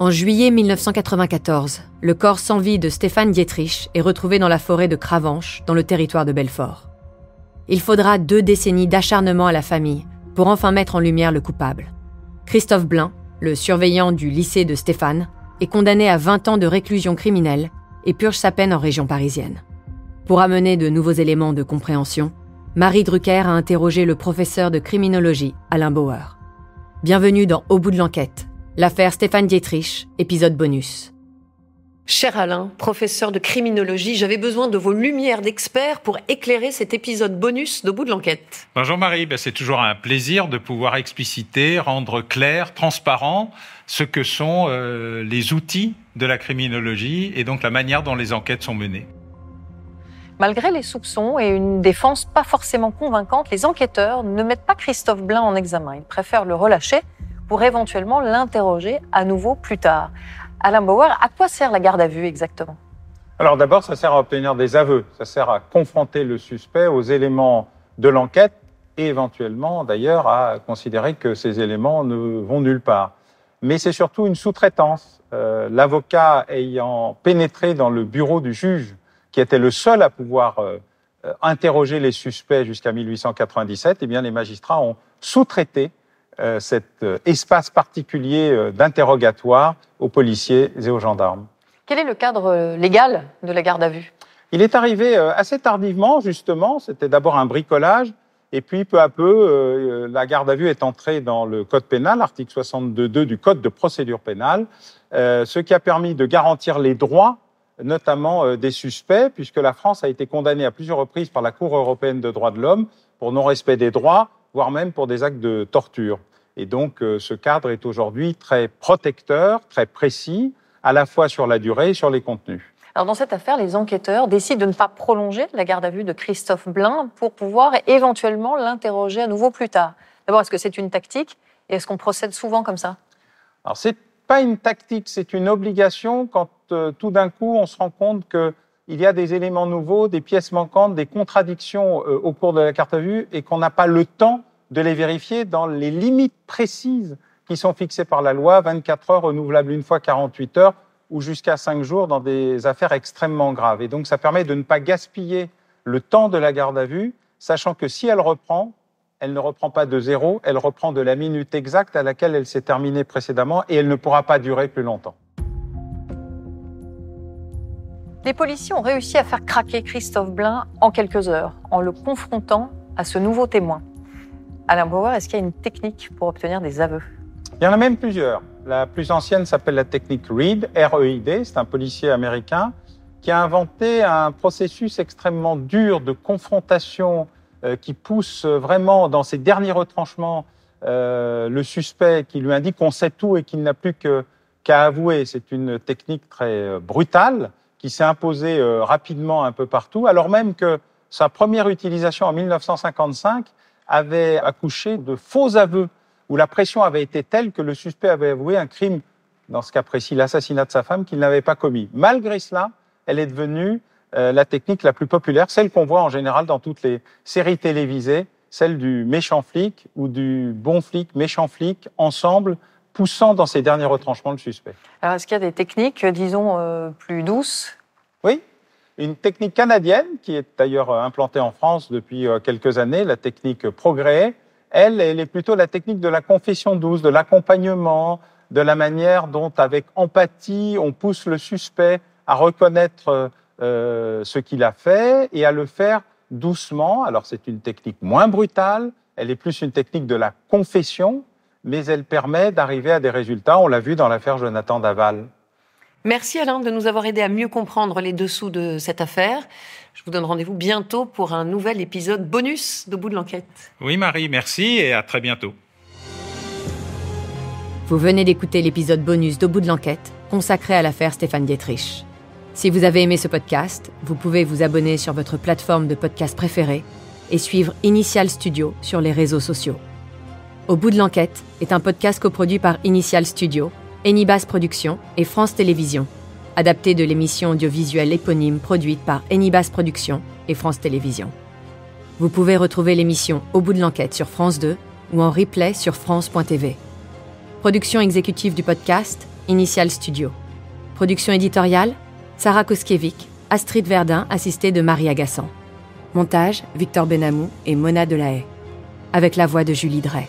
En juillet 1994, le corps sans vie de Stéphane Dietrich est retrouvé dans la forêt de Cravanche, dans le territoire de Belfort. Il faudra 2 décennies d'acharnement à la famille pour enfin mettre en lumière le coupable. Christophe Blain, le surveillant du lycée de Stéphane, est condamné à 20 ans de réclusion criminelle et purge sa peine en région parisienne. Pour amener de nouveaux éléments de compréhension, Marie Drucker a interrogé le professeur de criminologie, Alain Bauer. Bienvenue dans Au bout de l'enquête, l'affaire Stéphane Dietrich, épisode bonus. Cher Alain, professeur de criminologie, j'avais besoin de vos lumières d'experts pour éclairer cet épisode bonus d'Au bout de l'enquête. Bonjour Marie, c'est toujours un plaisir de pouvoir expliciter, rendre clair, transparent ce que sont les outils de la criminologie et donc la manière dont les enquêtes sont menées. Malgré les soupçons et une défense pas forcément convaincante, les enquêteurs ne mettent pas Christophe Blain en examen. Ils préfèrent le relâcher pour éventuellement l'interroger à nouveau plus tard. Alain Bauer, à quoi sert la garde à vue exactement ? Alors d'abord, ça sert à obtenir des aveux. Ça sert à confronter le suspect aux éléments de l'enquête et éventuellement d'ailleurs à considérer que ces éléments ne vont nulle part. Mais c'est surtout une sous-traitance. L'avocat ayant pénétré dans le bureau du juge, qui était le seul à pouvoir interroger les suspects jusqu'à 1897, eh bien les magistrats ont sous-traité cet espace particulier d'interrogatoire aux policiers et aux gendarmes. Quel est le cadre légal de la garde à vue ? Il est arrivé assez tardivement, justement. C'était d'abord un bricolage, et puis peu à peu, la garde à vue est entrée dans le code pénal, article 62.2 du code de procédure pénale, ce qui a permis de garantir les droits, notamment des suspects, puisque la France a été condamnée à plusieurs reprises par la Cour européenne de droits de l'homme pour non-respect des droits, voire même pour des actes de torture. Et donc, ce cadre est aujourd'hui très protecteur, très précis, à la fois sur la durée et sur les contenus. Alors, dans cette affaire, les enquêteurs décident de ne pas prolonger la garde à vue de Christophe Blain pour pouvoir éventuellement l'interroger à nouveau plus tard. D'abord, est-ce que c'est une tactique et est-ce qu'on procède souvent comme ça ? Alors, c'est pas une tactique, c'est une obligation quand tout d'un coup, on se rend compte qu'il y a des éléments nouveaux, des pièces manquantes, des contradictions au cours de la garde à vue et qu'on n'a pas le temps de les vérifier dans les limites précises qui sont fixées par la loi, 24 heures renouvelables une fois 48 heures ou jusqu'à 5 jours dans des affaires extrêmement graves. Et donc, ça permet de ne pas gaspiller le temps de la garde à vue, sachant que si elle reprend, elle ne reprend pas de zéro, elle reprend de la minute exacte à laquelle elle s'est terminée précédemment et elle ne pourra pas durer plus longtemps. Les policiers ont réussi à faire craquer Christophe Blain en quelques heures, en le confrontant à ce nouveau témoin. Alain Bauer, est-ce qu'il y a une technique pour obtenir des aveux ? Il y en a même plusieurs. La plus ancienne s'appelle la technique REID, R-E-I-D, c'est un policier américain qui a inventé un processus extrêmement dur de confrontation qui pousse vraiment dans ses derniers retranchements le suspect qui lui indique qu'on sait tout et qu'il n'a plus qu'à avouer. C'est une technique très brutale qui s'est imposée rapidement un peu partout, alors même que sa première utilisation en 1955 avait accouché de faux aveux où la pression avait été telle que le suspect avait avoué un crime, dans ce cas précis l'assassinat de sa femme, qu'il n'avait pas commis. Malgré cela, elle est devenue la technique la plus populaire, celle qu'on voit en général dans toutes les séries télévisées, celle du méchant flic ou du bon flic, méchant flic, ensemble, poussant dans ses derniers retranchements le suspect. Alors, est-ce qu'il y a des techniques, disons, plus douces ? Oui. Une technique canadienne, qui est d'ailleurs implantée en France depuis quelques années, la technique Progrès, elle est plutôt la technique de la confession douce, de l'accompagnement, de la manière dont, avec empathie, on pousse le suspect à reconnaître ce qu'il a fait et à le faire doucement. Alors, c'est une technique moins brutale, elle est plus une technique de la confession, mais elle permet d'arriver à des résultats. On l'a vu dans l'affaire Jonathan Daval. Merci Alain de nous avoir aidé à mieux comprendre les dessous de cette affaire. Je vous donne rendez-vous bientôt pour un nouvel épisode bonus d'Au bout de l'enquête. Oui Marie, merci et à très bientôt. Vous venez d'écouter l'épisode bonus d'Au bout de l'enquête consacré à l'affaire Stéphane Dietrich. Si vous avez aimé ce podcast, vous pouvez vous abonner sur votre plateforme de podcast préférée et suivre Initial Studio sur les réseaux sociaux. Au bout de l'enquête est un podcast coproduit par Initial Studio, Enibas Productions et France Télévisions, adapté de l'émission audiovisuelle éponyme produite par Enibas Productions et France Télévisions. Vous pouvez retrouver l'émission Au bout de l'enquête sur France 2 ou en replay sur France.tv. Production exécutive du podcast, Initial Studio. Production éditoriale, Sarah Koskiewicz, Astrid Verdun, assistée de Marie Agassan. Montage, Victor Benamou et Mona Delahaye. Avec la voix de Julie Drey.